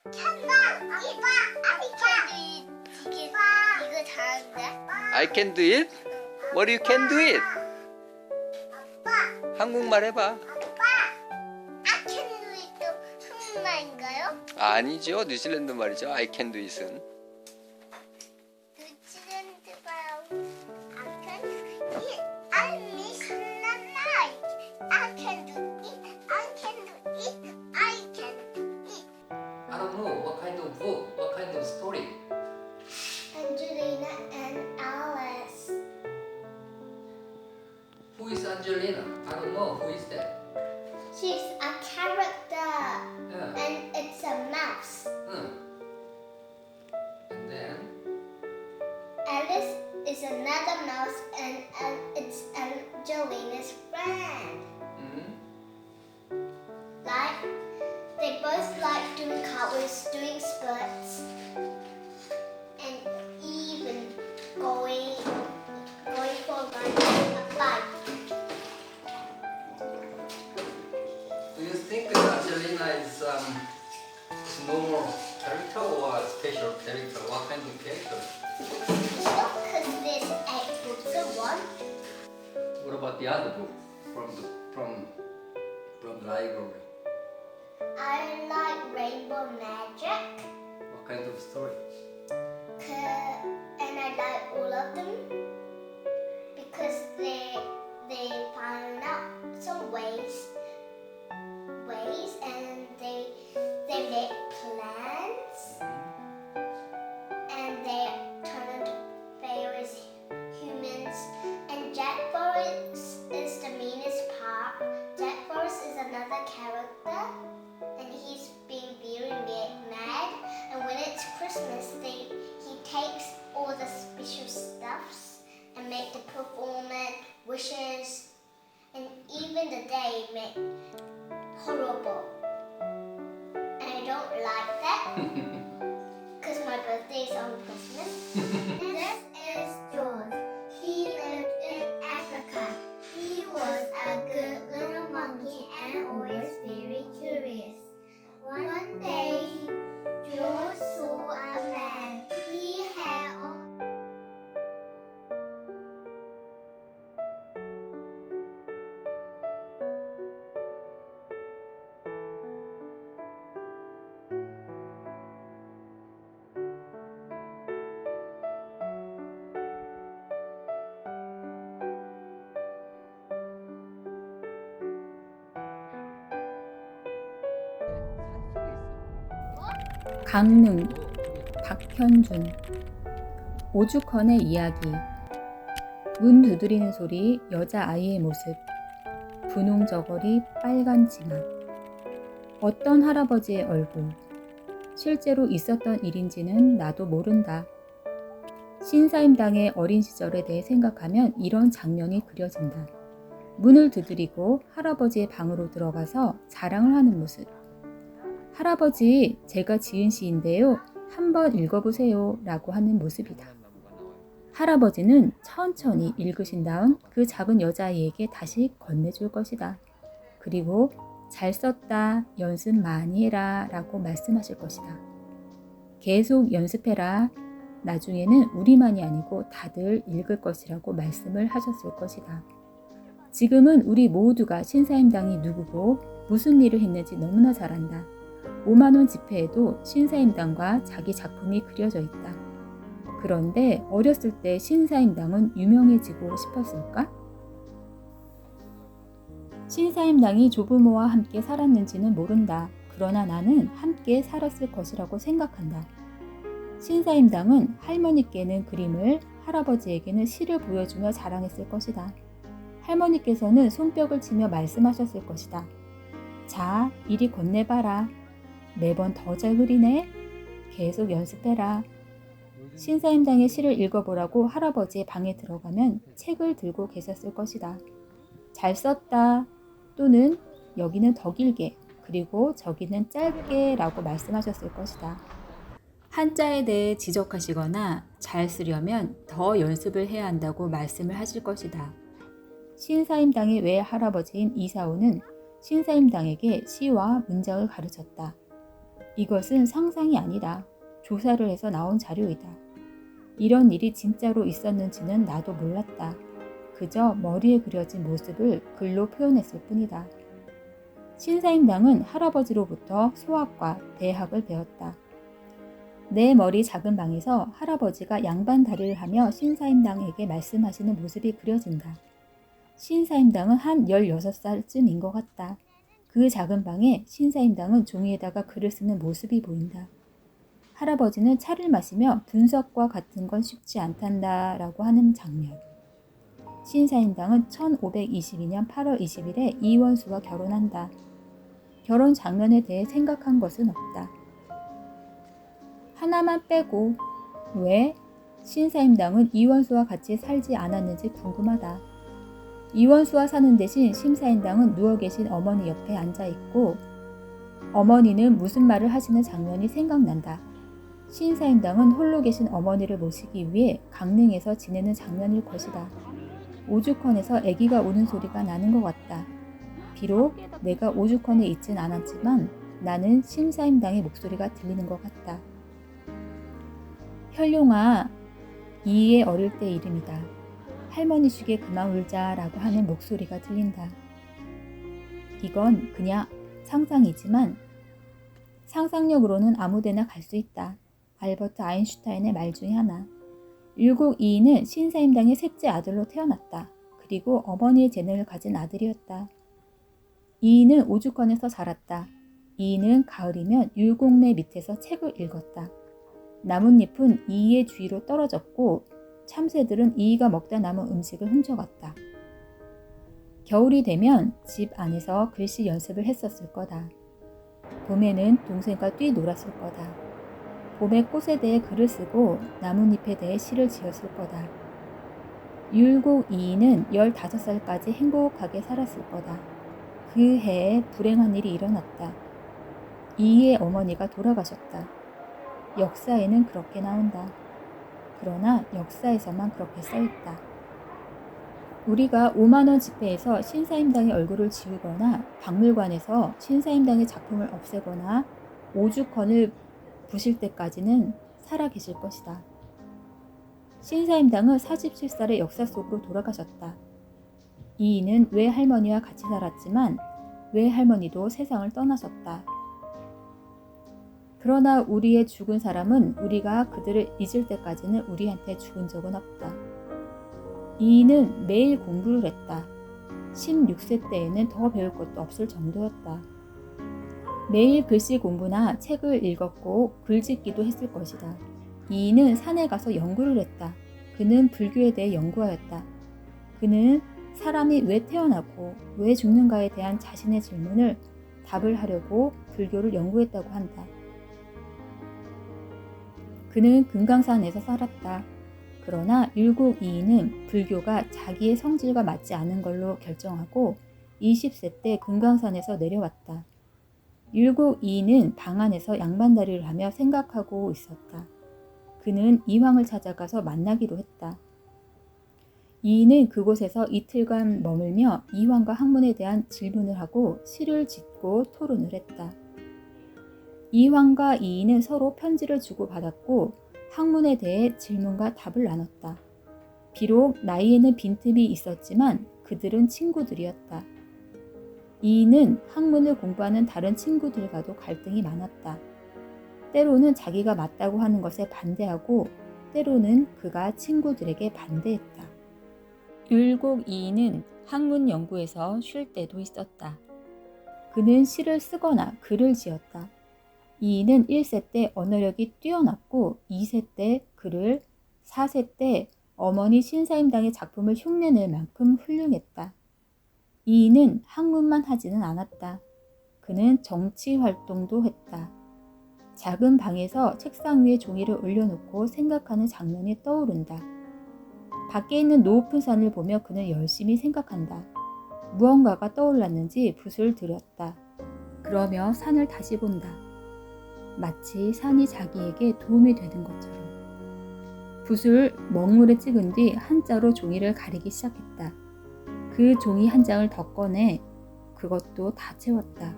이거 잘하는데? I can do it? What you can do it? 한국말 해봐. I can do it도 한국말인가요? 아니죠. 뉴질랜드 말이죠. I can do it은. 뉴질랜드 말 I can do it. I miss the night. I can do it. I can do it. I can do it. I don't know. What kind of book? What kind of story? Angelina and Alice. Who is Angelina? I don't know. Who is that? She's a character Yeah. and it's a mouse. And then Alice is another mouse and it's Angelina's friend. Like they both like doing cartwheels, doing spurts, and even going for a run on a bike. Do you think that Angelina is normal character or a special character? What kind of character? Because there's 8 books in one. What about the other book from the library? I like Rainbow Magic, What kind of story? and I like all of them because they find out some ways and they make plans and they turn into fairies, humans, and Jack Frost is the meanest part. Jack Frost is another character and he's being very mad, and when it's Christmas he takes all the special stuffs and make the performance wishes, and even the day make horrible, and I don't like that because my birthday is on Christmas. This is George. He lived in Africa. He was a good little monkey and always very curious. One day, George saw a man. He had 강릉, 박현준. 오죽헌의 이야기. 문 두드리는 소리, 여자아이의 모습. 분홍 저고리, 빨간 치마. 어떤 할아버지의 얼굴. 실제로 있었던 일인지는 나도 모른다. 신사임당의 어린 시절에 대해 생각하면 이런 장면이 그려진다. 문을 두드리고 할아버지의 방으로 들어가서 자랑을 하는 모습. 할아버지, 제가 지은 시인데요. 한번 읽어보세요. 라고 하는 모습이다. 할아버지는 천천히 읽으신 다음 그 작은 여자아이에게 다시 건네줄 것이다. 그리고 잘 썼다, 연습 많이 해라 라고 말씀하실 것이다. 계속 연습해라. 나중에는 우리만이 아니고 다들 읽을 것이라고 말씀을 하셨을 것이다. 지금은 우리 모두가 신사임당이 누구고 무슨 일을 했는지 너무나 잘 안다. 5만원 지폐에도 신사임당과 자기 작품이 그려져 있다. 그런데 어렸을 때 신사임당은 유명해지고 싶었을까? 신사임당이 조부모와 함께 살았는지는 모른다. 그러나 나는 함께 살았을 것이라고 생각한다. 신사임당은 할머니께는 그림을, 할아버지에게는 시를 보여주며 자랑했을 것이다. 할머니께서는 손뼉을 치며 말씀하셨을 것이다. 자, 이리 건네봐라. 매번 더 잘 그리네. 계속 연습해라. 신사임당의 시를 읽어보라고 할아버지의 방에 들어가면 책을 들고 계셨을 것이다. 잘 썼다. 또는 여기는 더 길게, 그리고 저기는 짧게 라고 말씀하셨을 것이다. 한자에 대해 지적하시거나 잘 쓰려면 더 연습을 해야 한다고 말씀을 하실 것이다. 신사임당의 외할아버지인 이사오는 신사임당에게 시와 문장을 가르쳤다. 이것은 상상이 아니다. 조사를 해서 나온 자료이다. 이런 일이 진짜로 있었는지는 나도 몰랐다. 그저 머리에 그려진 모습을 글로 표현했을 뿐이다. 신사임당은 할아버지로부터 소학과 대학을 배웠다. 내 머리 작은 방에서 할아버지가 양반 다리를 하며 신사임당에게 말씀하시는 모습이 그려진다. 신사임당은 한 16살쯤인 것 같다. 그 작은 방에 신사임당은 종이에다가 글을 쓰는 모습이 보인다. 할아버지는 차를 마시며 분석과 같은 건 쉽지 않단다 라고 하는 장면. 신사임당은 1522년 8월 20일에 이원수와 결혼한다. 결혼 장면에 대해 생각한 것은 없다. 하나만 빼고 왜 신사임당은 이원수와 같이 살지 않았는지 궁금하다. 이원수와 사는 대신 신사임당은 누워 계신 어머니 옆에 앉아 있고 어머니는 무슨 말을 하시는 장면이 생각난다. 신사임당은 홀로 계신 어머니를 모시기 위해 강릉에서 지내는 장면일 것이다. 오죽헌에서 아기가 우는 소리가 나는 것 같다. 비록 내가 오죽헌에 있진 않았지만 나는 신사임당의 목소리가 들리는 것 같다. 현룡아, 이의 어릴 때 이름이다. 할머니 쉬게 그만 울자라고 하는 목소리가 들린다. 이건 그냥 상상이지만 상상력으로는 아무데나 갈 수 있다. 알버트 아인슈타인의 말 중에 하나. 율곡 이인은 신사임당의 셋째 아들로 태어났다. 그리고 어머니의 재능을 가진 아들이었다. 이인은 오죽헌에서 자랐다. 이인은 가을이면 율곡매 밑에서 책을 읽었다. 나뭇잎은 이이의 주위로 떨어졌고 참새들은 이이가 먹다 남은 음식을 훔쳐갔다. 겨울이 되면 집 안에서 글씨 연습을 했었을 거다. 봄에는 동생과 뛰놀았을 거다. 봄에 꽃에 대해 글을 쓰고 나뭇잎에 대해 시를 지었을 거다. 율곡 이인은 15살까지 행복하게 살았을 거다. 그 해에 불행한 일이 일어났다. 이이의 어머니가 돌아가셨다. 역사에는 그렇게 나온다. 그러나 역사에서만 그렇게 써있다. 우리가 5만원 지폐에서 신사임당의 얼굴을 지우거나 박물관에서 신사임당의 작품을 없애거나 오죽헌을 부실 때까지는 살아계실 것이다. 신사임당은 47살의 역사 속으로 돌아가셨다. 이인은 외할머니와 같이 살았지만 외할머니도 세상을 떠나셨다. 그러나 우리의 죽은 사람은 우리가 그들을 잊을 때까지는 우리한테 죽은 적은 없다. 이인은 매일 공부를 했다. 16세 때에는 더 배울 것도 없을 정도였다. 매일 글씨 공부나 책을 읽었고 글짓기도 했을 것이다. 이인은 산에 가서 연구를 했다. 그는 불교에 대해 연구하였다. 그는 사람이 왜 태어나고 왜 죽는가에 대한 자신의 질문을 답을 하려고 불교를 연구했다고 한다. 그는 금강산에서 살았다. 그러나 율곡 이인은 불교가 자기의 성질과 맞지 않은 걸로 결정하고 20세 때 금강산에서 내려왔다. 율곡 이인은 방 안에서 양반다리를 하며 생각하고 있었다. 그는 이황을 찾아가서 만나기로 했다. 이인은 그곳에서 이틀간 머물며 이황과 학문에 대한 질문을 하고 시를 짓고 토론을 했다. 이황과 이인은 서로 편지를 주고받았고 학문에 대해 질문과 답을 나눴다. 비록 나이에는 빈틈이 있었지만 그들은 친구들이었다. 이인은 학문을 공부하는 다른 친구들과도 갈등이 많았다. 때로는 자기가 맞다고 하는 것에 반대하고 때로는 그가 친구들에게 반대했다. 율곡 이인은 학문 연구에서 쉴 때도 있었다. 그는 시를 쓰거나 글을 지었다. 이인은 1세 때 언어력이 뛰어났고 2세 때 글을, 4세 때 어머니 신사임당의 작품을 흉내낼 만큼 훌륭했다. 이인은 학문만 하지는 않았다. 그는 정치 활동도 했다. 작은 방에서 책상 위에 종이를 올려놓고 생각하는 장면이 떠오른다. 밖에 있는 높은 산을 보며 그는 열심히 생각한다. 무언가가 떠올랐는지 붓을 들였다. 그러며 산을 다시 본다. 마치 산이 자기에게 도움이 되는 것처럼. 붓을 먹물에 찍은 뒤 한자로 종이를 가리기 시작했다. 그 종이 한 장을 더 꺼내 그것도 다 채웠다.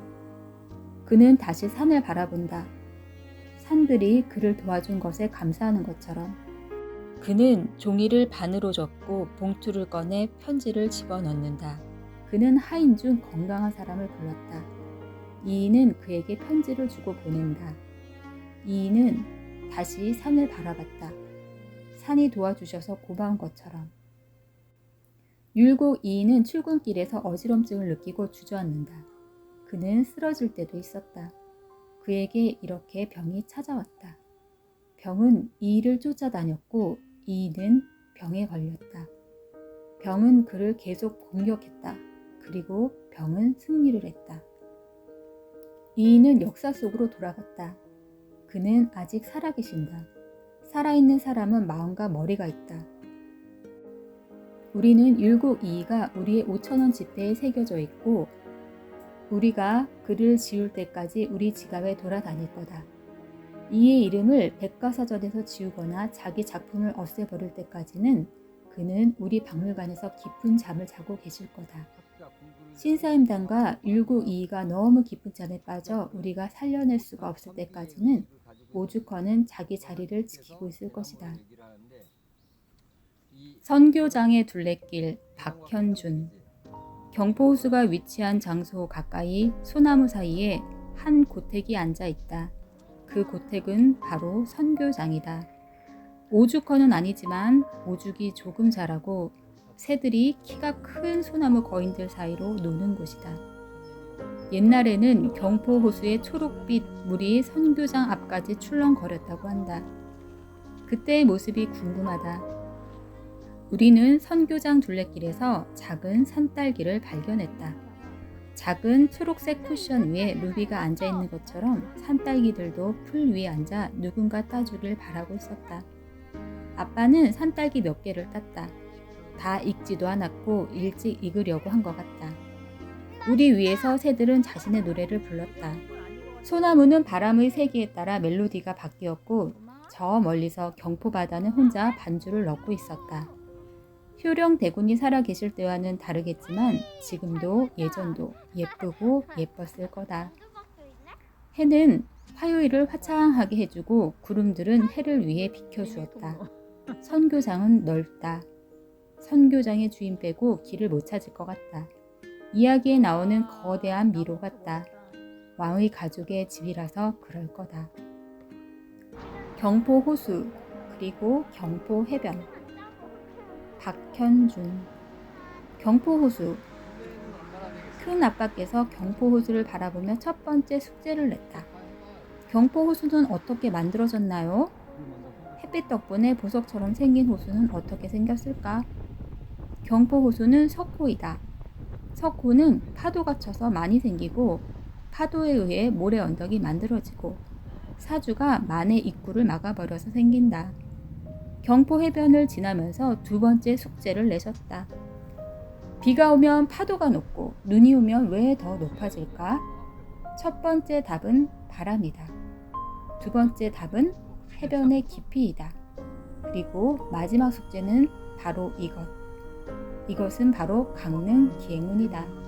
그는 다시 산을 바라본다. 형들이 그를 도와준 것에 감사하는 것처럼. 그는 종이를 반으로 접고 봉투를 꺼내 편지를 집어넣는다. 그는 하인 중 건강한 사람을 불렀다. 이인은 그에게 편지를 주고 보낸다. 이인은 다시 산을 바라봤다. 산이 도와주셔서 고마운 것처럼. 율곡 이인은 출근길에서 어지럼증을 느끼고 주저앉는다. 그는 쓰러질 때도 있었다. 그에게 이렇게 병이 찾아왔다. 병은 이인을 쫓아다녔고 이인은 병에 걸렸다. 병은 그를 계속 공격했다. 그리고 병은 승리를 했다. 이인은 역사 속으로 돌아갔다. 그는 아직 살아계신다. 살아있는 사람은 마음과 머리가 있다. 우리는 율곡 이이가 우리의 5,000원 지폐에 새겨져 있고 우리가 그를 지울 때까지 우리 지갑에 돌아다닐 거다. 이의 이름을 백과사전에서 지우거나 자기 작품을 없애버릴 때까지는 그는 우리 박물관에서 깊은 잠을 자고 계실 거다. 신사임당과 율곡 이이가 너무 깊은 잠에 빠져 우리가 살려낼 수가 없을 때까지는 오죽헌은 자기 자리를 지키고 있을 것이다. 선교장의 둘레길 박현준. 경포호수가 위치한 장소 가까이 소나무 사이에 한 고택이 앉아 있다. 그 고택은 바로 선교장이다. 오죽헌은 아니지만 오죽이 조금 자라고 새들이 키가 큰 소나무 거인들 사이로 노는 곳이다. 옛날에는 경포호수의 초록빛 물이 선교장 앞까지 출렁거렸다고 한다. 그때의 모습이 궁금하다. 우리는 선교장 둘레길에서 작은 산딸기를 발견했다. 작은 초록색 쿠션 위에 루비가 앉아있는 것처럼 산딸기들도 풀 위에 앉아 누군가 따주길 바라고 있었다. 아빠는 산딸기 몇 개를 땄다. 다 익지도 않았고 일찍 익으려고 한 것 같다. 우리 위에서 새들은 자신의 노래를 불렀다. 소나무는 바람의 세기에 따라 멜로디가 바뀌었고 저 멀리서 경포바다는 혼자 반주를 넣고 있었다. 효령 대군이 살아계실 때와는 다르겠지만 지금도 예전도 예쁘고 예뻤을 거다. 해는 화요일을 화창하게 해주고 구름들은 해를 위해 비켜주었다. 선교장은 넓다. 선교장의 주인 빼고 길을 못 찾을 것 같다. 이야기에 나오는 거대한 미로 같다. 왕의 가족의 집이라서 그럴 거다. 경포 호수 그리고 경포 해변. 박현준. 경포 호수. 큰 아빠께서 경포 호수를 바라보며 첫 번째 숙제를 냈다. 경포 호수는 어떻게 만들어졌나요? 햇빛 덕분에 보석처럼 생긴 호수는 어떻게 생겼을까? 경포 호수는 석호이다. 석호는 파도가 쳐서 많이 생기고 파도에 의해 모래 언덕이 만들어지고 사주가 만의 입구를 막아버려서 생긴다. 경포 해변을 지나면서 두 번째 숙제를 내셨다. 비가 오면 파도가 높고 눈이 오면 왜 더 높아질까? 첫 번째 답은 바람이다. 두 번째 답은 해변의 깊이이다. 그리고 마지막 숙제는 바로 이것. 이것은 바로 강릉 기행문이다.